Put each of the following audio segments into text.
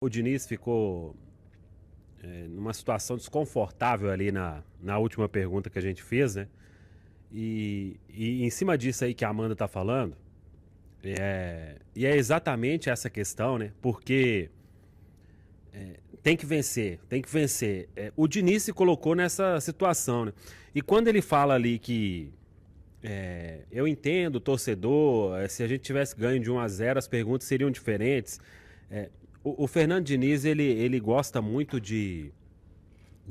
O Diniz ficou numa situação desconfortável ali na última pergunta que a gente fez, né? E em cima disso aí que a Amanda tá falando, e é exatamente essa questão, né? Porque tem que vencer, tem que vencer. O Diniz se colocou nessa situação, né? E quando ele fala ali que eu entendo o torcedor, se a gente tivesse ganho de 1-0, as perguntas seriam diferentes. O Fernando Diniz, ele gosta muito de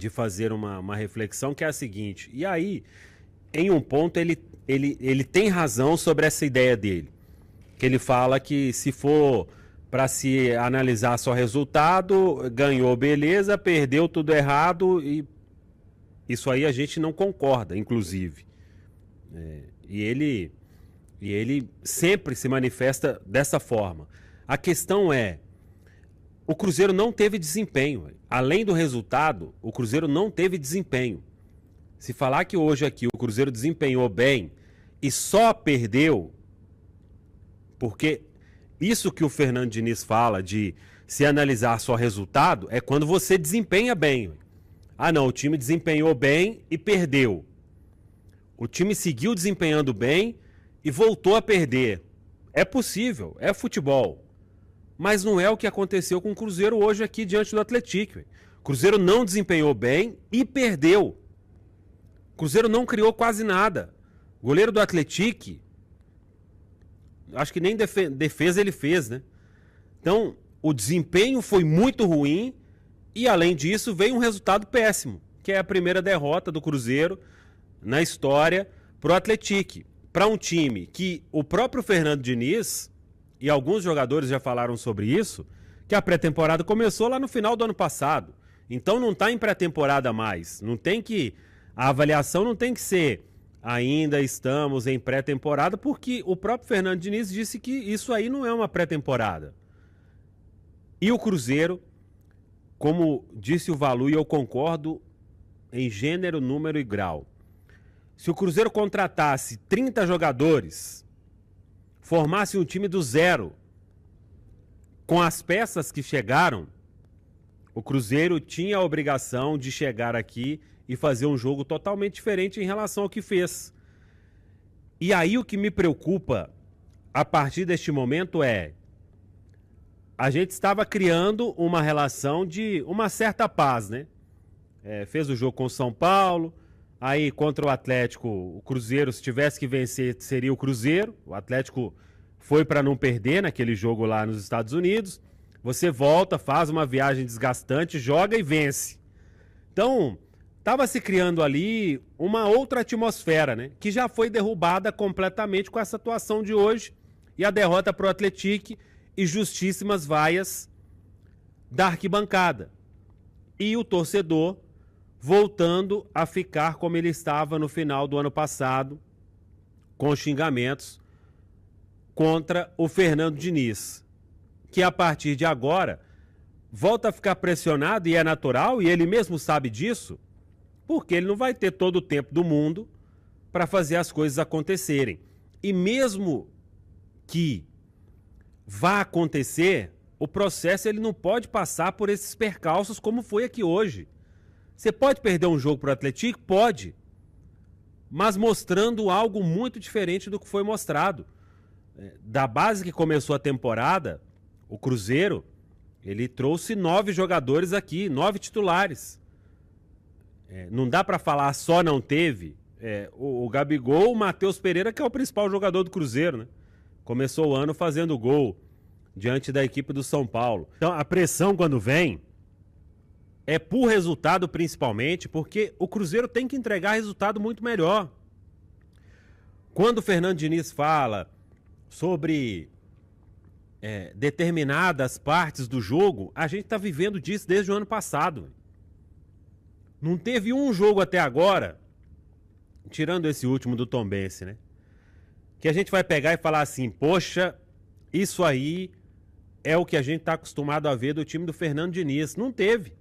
fazer uma reflexão que é a seguinte, e aí, em um ponto, ele tem razão sobre essa ideia dele, que ele fala que se for para se analisar só resultado, ganhou beleza, perdeu tudo errado, e isso aí a gente não concorda, inclusive. E ele sempre se manifesta dessa forma. A questão é, o Cruzeiro não teve desempenho. Além do resultado, o Cruzeiro não teve desempenho. Se falar que hoje aqui o Cruzeiro desempenhou bem e só perdeu, porque isso que o Fernando Diniz fala de se analisar só resultado é quando você desempenha bem. Ah não, o time desempenhou bem e perdeu. O time seguiu desempenhando bem e voltou a perder. É possível, é futebol. Mas não é o que aconteceu com o Cruzeiro hoje aqui diante do Atlético. O Cruzeiro não desempenhou bem e perdeu. O Cruzeiro não criou quase nada. O goleiro do Atlético, acho que nem defesa ele fez, né? Então, o desempenho foi muito ruim e, além disso, veio um resultado péssimo, que é a primeira derrota do Cruzeiro na história pro Atlético. Para um time que o próprio Fernando Diniz, e alguns jogadores já falaram sobre isso, que a pré-temporada começou lá no final do ano passado. Então não está em pré-temporada mais. Não tem que... A avaliação não tem que ser ainda estamos em pré-temporada, porque o próprio Fernando Diniz disse que isso aí não é uma pré-temporada. E o Cruzeiro, como disse o Valu, e eu concordo em gênero, número e grau. Se o Cruzeiro contratasse 30 jogadores, formasse um time do zero, com as peças que chegaram, o Cruzeiro tinha a obrigação de chegar aqui e fazer um jogo totalmente diferente em relação ao que fez. E aí o que me preocupa a partir deste momento é, a gente estava criando uma relação de uma certa paz, né? Fez o jogo com o São Paulo, aí contra o Atlético, o Cruzeiro, se tivesse que vencer, seria o Cruzeiro. O Atlético foi para não perder naquele jogo lá nos Estados Unidos. Você volta, faz uma viagem desgastante, joga e vence. Então, estava se criando ali uma outra atmosfera, né? Que já foi derrubada completamente com essa atuação de hoje e a derrota para o Atlético e justíssimas vaias da arquibancada. E o torcedor voltando a ficar como ele estava no final do ano passado, com xingamentos contra o Fernando Diniz, que a partir de agora volta a ficar pressionado, e é natural, e ele mesmo sabe disso, porque ele não vai ter todo o tempo do mundo para fazer as coisas acontecerem. E mesmo que vá acontecer, o processo ele não pode passar por esses percalços como foi aqui hoje. Você pode perder um jogo para o Atlético? Pode. Mas mostrando algo muito diferente do que foi mostrado. Da base que começou a temporada, o Cruzeiro, ele trouxe 9 jogadores aqui, 9 titulares. Não dá para falar só não teve. O Gabigol, o Matheus Pereira, que é o principal jogador do Cruzeiro, né? Começou o ano fazendo gol diante da equipe do São Paulo. Então a pressão quando vem é por resultado principalmente, porque o Cruzeiro tem que entregar resultado muito melhor. Quando o Fernando Diniz fala sobre determinadas partes do jogo, a gente está vivendo disso desde o ano passado. Não teve um jogo até agora, tirando esse último do Tombense, né? Que a gente vai pegar e falar assim, poxa, isso aí é o que a gente está acostumado a ver do time do Fernando Diniz. Não teve.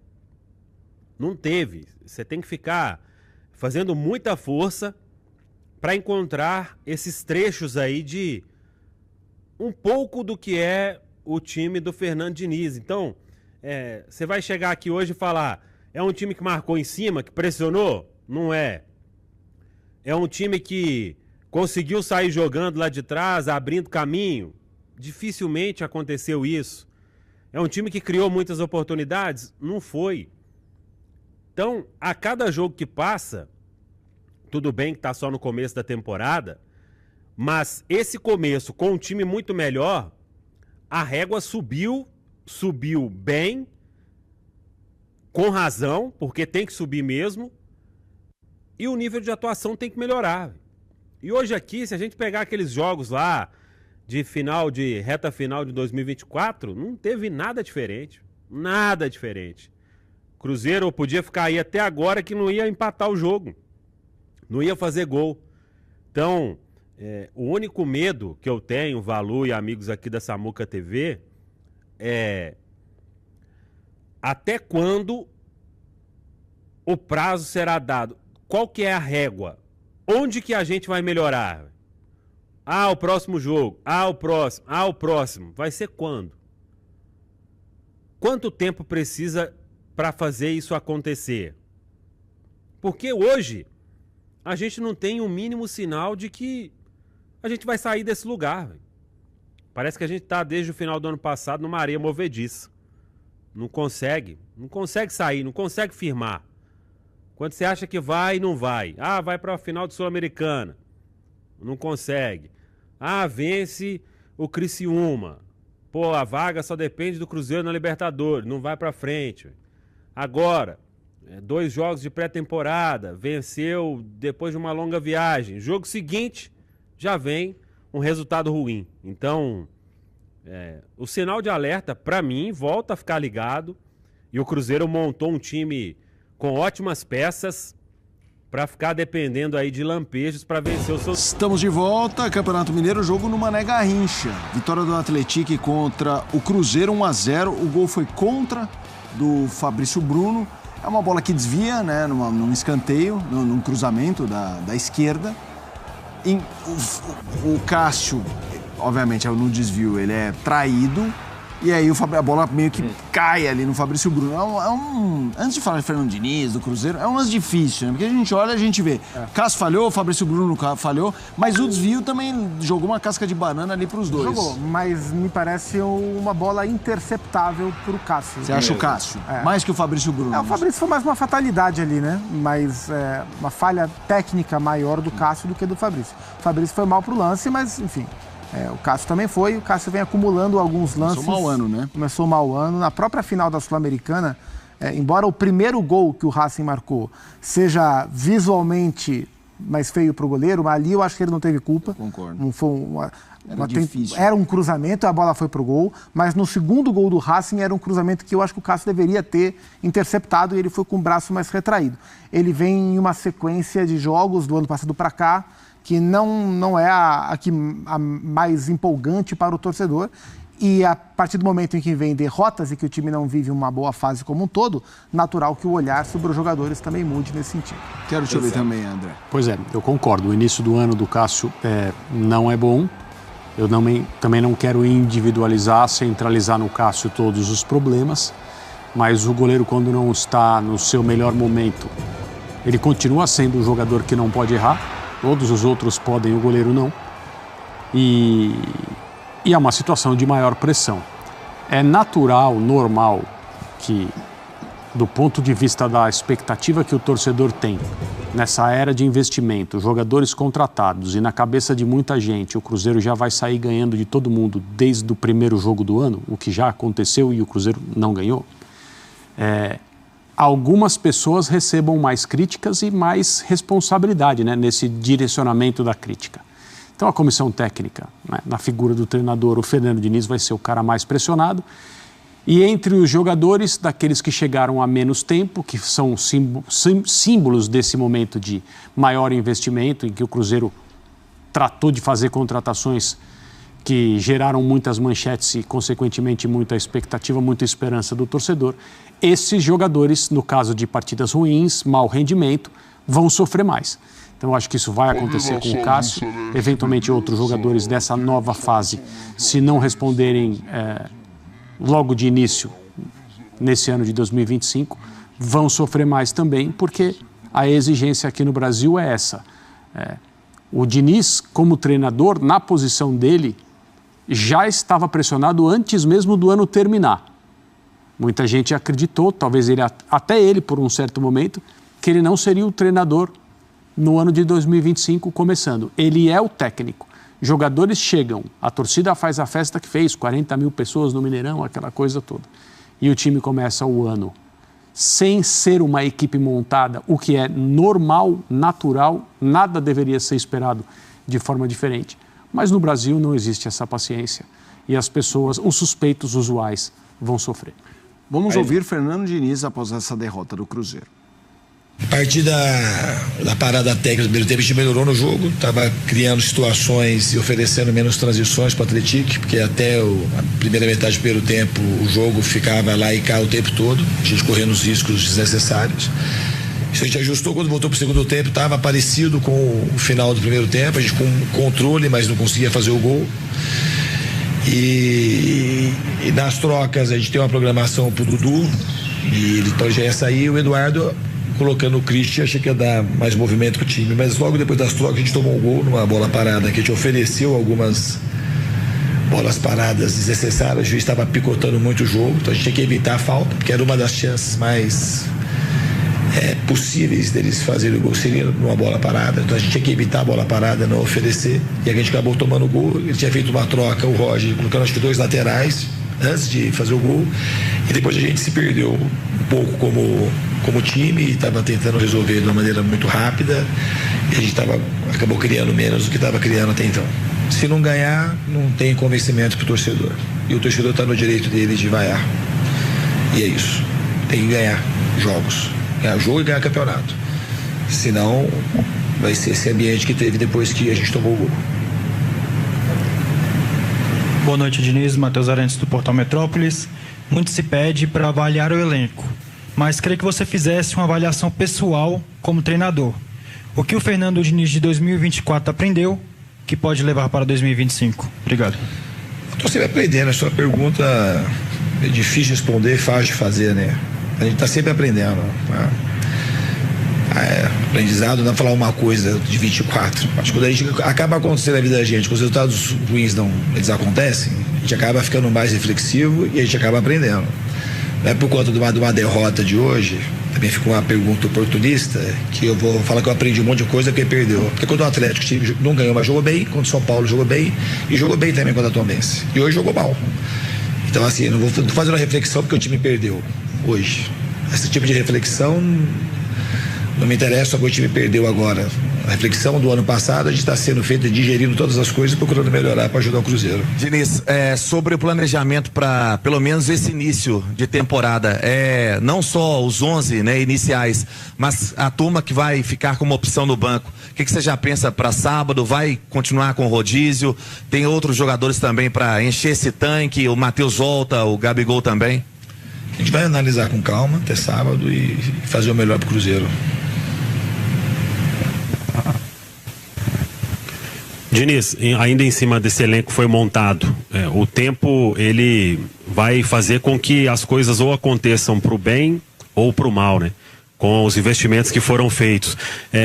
Não teve. Você tem que ficar fazendo muita força para encontrar esses trechos aí de um pouco do que é o time do Fernando Diniz. Então, Você vai chegar aqui hoje e falar, é um time que marcou em cima, que pressionou? Não é. É um time que conseguiu sair jogando lá de trás, abrindo caminho? Dificilmente aconteceu isso. É um time que criou muitas oportunidades? Não foi. Então, a cada jogo que passa, tudo bem que tá só no começo da temporada, mas esse começo com um time muito melhor, a régua subiu bem, com razão, porque tem que subir mesmo, e o nível de atuação tem que melhorar. E hoje aqui, se a gente pegar aqueles jogos lá de reta final de 2024, não teve nada diferente. Nada diferente. Cruzeiro podia ficar aí até agora que não ia empatar o jogo. Não ia fazer gol. Então, o único medo que eu tenho, Valu e amigos aqui da Samuca TV, é até quando o prazo será dado? Qual que é a régua? Onde que a gente vai melhorar? O próximo jogo. O próximo. O próximo. Vai ser quando? Quanto tempo precisa para fazer isso acontecer? Porque hoje a gente não tem o mínimo sinal de que a gente vai sair desse lugar. Parece que a gente está desde o final do ano passado numa areia movediça. Não consegue sair, não consegue firmar. Quando você acha que vai, não vai. Vai para a final do Sul-Americana. Não consegue. Vence o Criciúma. A vaga só depende do Cruzeiro na Libertadores. Não vai para frente. Agora, 2 jogos de pré-temporada. Venceu depois de uma longa viagem. Jogo seguinte, já vem um resultado ruim. Então, o sinal de alerta, para mim, volta a ficar ligado. E o Cruzeiro montou um time com ótimas peças para ficar dependendo aí de lampejos para vencer o seu... Estamos de volta, Campeonato Mineiro, jogo no Mané Garrincha. Vitória do Atlético contra o Cruzeiro, 1-0. O gol foi contra do Fabrício Bruno. É uma bola que desvia, né, num escanteio, num cruzamento da esquerda. O Cássio, obviamente, no desvio, ele é traído. E aí a bola meio que cai ali no Fabrício Bruno. Antes de falar de Fernando Diniz, do Cruzeiro, é um lance difícil, né? Porque a gente olha, a gente vê. Cássio falhou, Fabrício Bruno falhou, mas o desvio também jogou uma casca de banana ali pros dois. Jogou, mas me parece uma bola interceptável pro Cássio. Você acha o Cássio? Mais que o Fabrício Bruno? O Fabrício foi mais uma fatalidade ali, né? Mas uma falha técnica maior do Cássio do que do Fabrício. O Fabrício foi mal pro lance, mas enfim... o Cássio também foi, o Cássio vem acumulando alguns lances. Começou mau ano, né? Começou mau ano. Na própria final da Sul-Americana, embora o primeiro gol que o Racing marcou seja visualmente mais feio para o goleiro, mas ali eu acho que ele não teve culpa. Concordo. Não foi difícil. Era um cruzamento, a bola foi pro gol, mas no segundo gol do Racing era um cruzamento que eu acho que o Cássio deveria ter interceptado e ele foi com o braço mais retraído. Ele vem em uma sequência de jogos do ano passado para cá, que não é a mais empolgante para o torcedor. E a partir do momento em que vem derrotas e que o time não vive uma boa fase como um todo, natural que o olhar sobre os jogadores também mude nesse sentido. Quero te ouvir também, André. Pois eu concordo. O início do ano do Cássio não é bom. Eu também não quero individualizar, centralizar no Cássio todos os problemas, mas o goleiro, quando não está no seu melhor momento, ele continua sendo um jogador que não pode errar. Todos os outros podem, o goleiro não. E é uma situação de maior pressão. É natural, normal, que do ponto de vista da expectativa que o torcedor tem nessa era de investimento, jogadores contratados e na cabeça de muita gente, o Cruzeiro já vai sair ganhando de todo mundo desde o primeiro jogo do ano, o que já aconteceu e o Cruzeiro não ganhou. Algumas pessoas recebam mais críticas e mais responsabilidade, né, nesse direcionamento da crítica. Então a comissão técnica, né, na figura do treinador, o Fernando Diniz vai ser o cara mais pressionado. E entre os jogadores, daqueles que chegaram há menos tempo, que são símbolos desse momento de maior investimento, em que o Cruzeiro tratou de fazer contratações que geraram muitas manchetes e, consequentemente, muita expectativa, muita esperança do torcedor, esses jogadores, no caso de partidas ruins, mau rendimento, vão sofrer mais. Então, eu acho que isso vai acontecer com o Cássio, eventualmente outros jogadores dessa nova fase, se não responderem logo de início, nesse ano de 2025 vão sofrer mais também, porque a exigência aqui no Brasil é essa. O Diniz, como treinador, na posição dele, já estava pressionado antes mesmo do ano terminar. Muita gente acreditou, talvez até ele por um certo momento, que ele não seria o treinador no ano de 2025 começando. Ele é o técnico. Jogadores chegam, a torcida faz a festa que fez, 40 mil pessoas no Mineirão, aquela coisa toda. E o time começa o ano sem ser uma equipe montada, o que é normal, natural, nada deveria ser esperado de forma diferente. Mas no Brasil não existe essa paciência e as pessoas, os suspeitos usuais, vão sofrer. Vamos ouvir Fernando Diniz após essa derrota do Cruzeiro. A partir da parada técnica do primeiro tempo, a gente melhorou no jogo, estava criando situações e oferecendo menos transições para o Atlético, porque até a primeira metade do primeiro tempo o jogo ficava lá e cá o tempo todo, a gente correndo os riscos desnecessários. Isso a gente ajustou quando voltou para o segundo tempo, estava parecido com o final do primeiro tempo, a gente com controle, mas não conseguia fazer o gol. E nas trocas a gente tem uma programação para o Dudu, e ele já ia sair, o Eduardo colocando o Christian, achei que ia dar mais movimento pro time, mas logo depois das trocas a gente tomou um gol numa bola parada, que a gente ofereceu algumas bolas paradas desnecessárias, o juiz estava picotando muito o jogo, então a gente tinha que evitar a falta, porque era uma das chances mais possíveis deles fazerem o gol, seria numa bola parada, então a gente tinha que evitar a bola parada, não oferecer, e a gente acabou tomando o gol. Ele tinha feito uma troca, o Roger, colocando acho que 2 laterais antes de fazer o gol, e depois a gente se perdeu um pouco como time, e estava tentando resolver de uma maneira muito rápida, e a gente acabou criando menos do que estava criando até então. Se não ganhar, não tem convencimento para o torcedor, e o torcedor está no direito dele de vaiar, e é isso, tem que ganhar jogos, ganhar jogo e ganhar campeonato, senão vai ser esse ambiente que teve depois que a gente tomou o gol. Boa noite, Diniz. Matheus Arantes, do Portal Metrópolis. Muito se pede para avaliar o elenco, mas queria que você fizesse uma avaliação pessoal como treinador. O que o Fernando Diniz de 2024 aprendeu que pode levar para 2025? Obrigado. Estou sempre aprendendo. A sua pergunta é difícil de responder, fácil de fazer, né? A gente está sempre aprendendo. Né? Aprendizado não é falar uma coisa de 24. Acho que quando a gente acaba acontecendo na vida da gente, quando os resultados ruins eles acontecem, a gente acaba ficando mais reflexivo e a gente acaba aprendendo. Não é por conta de uma derrota de hoje, também ficou uma pergunta oportunista, que eu vou falar que eu aprendi um monte de coisa porque perdeu. Porque quando o Atlético time não ganhou, mas jogou bem, quando o São Paulo jogou bem, e jogou bem também quando a Tombense. E hoje jogou mal. Então, assim, não vou fazer uma reflexão porque o time perdeu hoje. Esse tipo de reflexão não me interessa só que o time perdeu agora. A reflexão do ano passado, a gente está sendo feita, digerindo todas as coisas e procurando melhorar para ajudar o Cruzeiro. Diniz, sobre o planejamento para pelo menos esse início de temporada, não só os 11 iniciais, mas a turma que vai ficar como opção no banco, o que você já pensa para sábado? Vai continuar com o rodízio? Tem outros jogadores também para encher esse tanque? O Matheus volta, o Gabigol também? A gente vai analisar com calma até sábado e fazer o melhor para o Cruzeiro. Diniz, ainda em cima desse elenco foi montado, o tempo ele vai fazer com que as coisas ou aconteçam para o bem ou para o mal, né? Com os investimentos que foram feitos.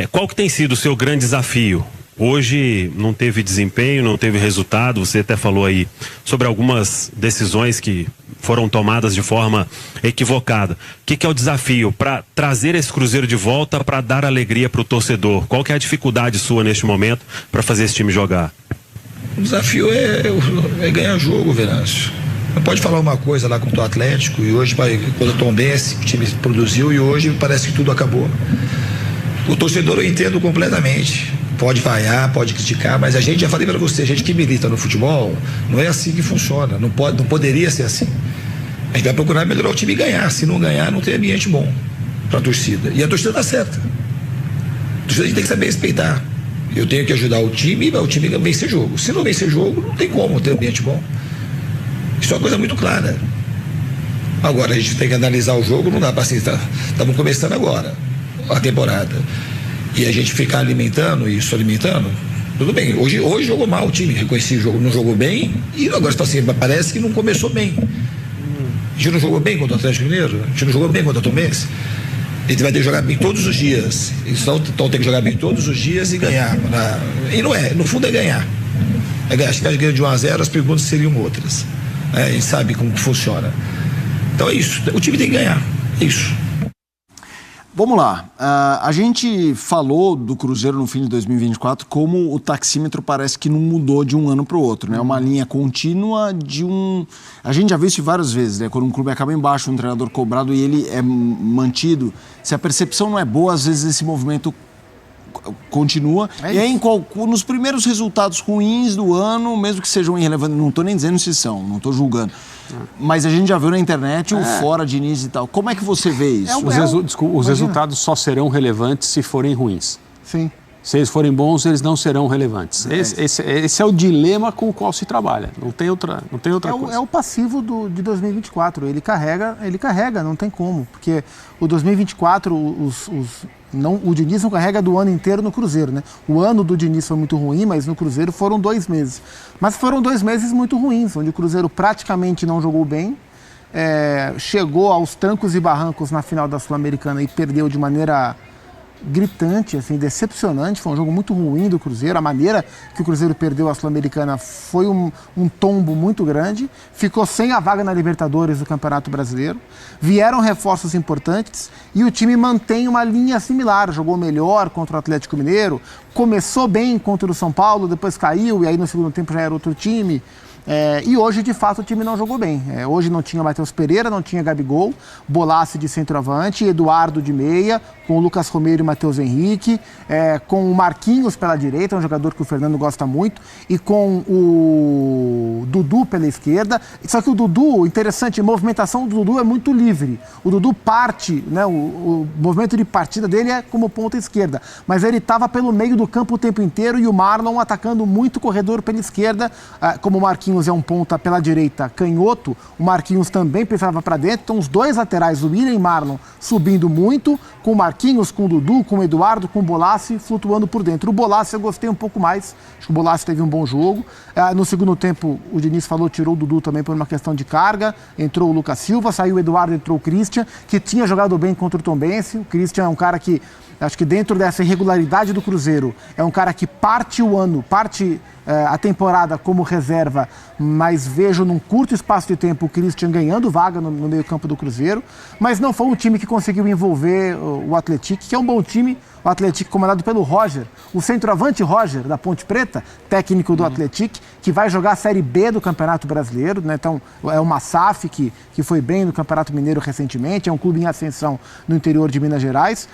Qual que tem sido o seu grande desafio? Hoje não teve desempenho, não teve resultado, você até falou aí sobre algumas decisões que foram tomadas de forma equivocada. O que é o desafio para trazer esse Cruzeiro de volta, para dar alegria para o torcedor? Qual que é a dificuldade sua neste momento para fazer esse time jogar? O desafio é ganhar jogo, Venâncio. Não pode falar uma coisa lá contra o Atlético e hoje, quando o Tombense, o time produziu e hoje parece que tudo acabou. O torcedor eu entendo completamente. Pode vaiar, pode criticar, mas a gente, já falei para você, a gente que milita no futebol, não é assim que funciona, não poderia ser assim. A gente vai procurar melhorar o time e ganhar. Se não ganhar, não tem ambiente bom para a torcida. E a torcida está certa. A torcida a gente tem que saber respeitar. Eu tenho que ajudar o time vencer jogo. Se não vencer jogo, não tem como ter ambiente bom. Isso é uma coisa muito clara. Agora, a gente tem que analisar o jogo, não dá para assim, estamos começando agora a temporada. E a gente ficar alimentando, tudo bem. Hoje jogou mal o time, reconheci o jogo, não jogou bem, e agora assim, parece que não começou bem. A gente não jogou bem contra o Atlético Mineiro? A gente não jogou bem contra o Tombense? A gente vai ter que jogar bem todos os dias. Então tem que jogar bem todos os dias e ganhar. E não é, no fundo é ganhar. Acho que a gente ganha de 1-0, as perguntas seriam outras. A gente sabe como que funciona. Então é isso, o time tem que ganhar, é isso. Vamos lá, a gente falou do Cruzeiro no fim de 2024 como o taxímetro parece que não mudou de um ano para o outro, né? Uma linha contínua de um... A gente já viu isso várias vezes, né? Quando um clube acaba embaixo, um treinador cobrado e ele é mantido, se a percepção não é boa, às vezes esse movimento continua. E aí, nos primeiros resultados ruins do ano, mesmo que sejam irrelevantes, não estou nem dizendo se são, não estou julgando. Mas a gente já viu na internet o fora de início e tal. Como é que você vê isso? Os resultados só serão relevantes se forem ruins. Sim. Se eles forem bons, eles não serão relevantes. Esse é o dilema com o qual se trabalha. Não tem outra coisa. É o passivo de 2024. Ele carrega, não tem como. Porque o 2024, o Diniz não carrega do ano inteiro no Cruzeiro, né? O ano do Diniz foi muito ruim, mas no Cruzeiro foram 2 meses. Mas foram 2 meses muito ruins, onde o Cruzeiro praticamente não jogou bem, chegou aos trancos e barrancos na final da Sul-Americana e perdeu de maneira gritante, assim, decepcionante. Foi um jogo muito ruim do Cruzeiro. A maneira que o Cruzeiro perdeu a Sul-Americana foi um tombo muito grande. Ficou sem a vaga na Libertadores do Campeonato Brasileiro. Vieram reforços importantes e o time mantém uma linha similar. Jogou melhor contra o Atlético Mineiro, começou bem contra o São Paulo, depois caiu e aí no segundo tempo já era outro time. E hoje, de fato, o time não jogou bem. Hoje não tinha Matheus Pereira, não tinha Gabigol, Bolassi de centroavante, Eduardo de meia, com o Lucas Romero e Matheus Henrique, com o Marquinhos pela direita, um jogador que o Fernando gosta muito, e com o Dudu pela esquerda. Só que o Dudu, interessante, a movimentação do Dudu é muito livre. O Dudu parte, né, o movimento de partida dele é como ponta esquerda, mas ele estava pelo meio do campo o tempo inteiro e o Marlon atacando muito o corredor pela esquerda, como o Marquinhos é um ponta pela direita canhoto, o Marquinhos também pensava para dentro, então os dois laterais, o William e Marlon, subindo muito, com o Marquinhos, com o Dudu, com o Eduardo, com o Bolassi, flutuando por dentro. O Bolassi eu gostei um pouco mais, acho que o Bolassi teve um bom jogo. No segundo tempo, o Diniz falou, tirou o Dudu também por uma questão de carga, entrou o Lucas Silva, saiu o Eduardo, entrou o Christian, que tinha jogado bem contra o Tombense. O Christian é um cara que, acho que dentro dessa irregularidade do Cruzeiro, é um cara que parte a temporada como reserva, mas vejo num curto espaço de tempo o Christian ganhando vaga no meio-campo do Cruzeiro, mas não foi um time que conseguiu envolver o Atlético, que é um bom time, o Atlético comandado pelo Roger, o centroavante Roger, da Ponte Preta, técnico do Atlético, que vai jogar a Série B do Campeonato Brasileiro, né? Então é uma SAF que foi bem no Campeonato Mineiro recentemente, é um clube em ascensão no interior de Minas Gerais,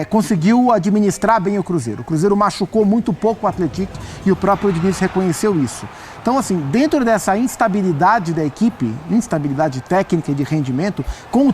conseguiu administrar bem o Cruzeiro. O Cruzeiro machucou muito pouco o Atlético e o próprio Diniz reconheceu isso. Então, assim, dentro dessa instabilidade da equipe, instabilidade técnica e de rendimento, com o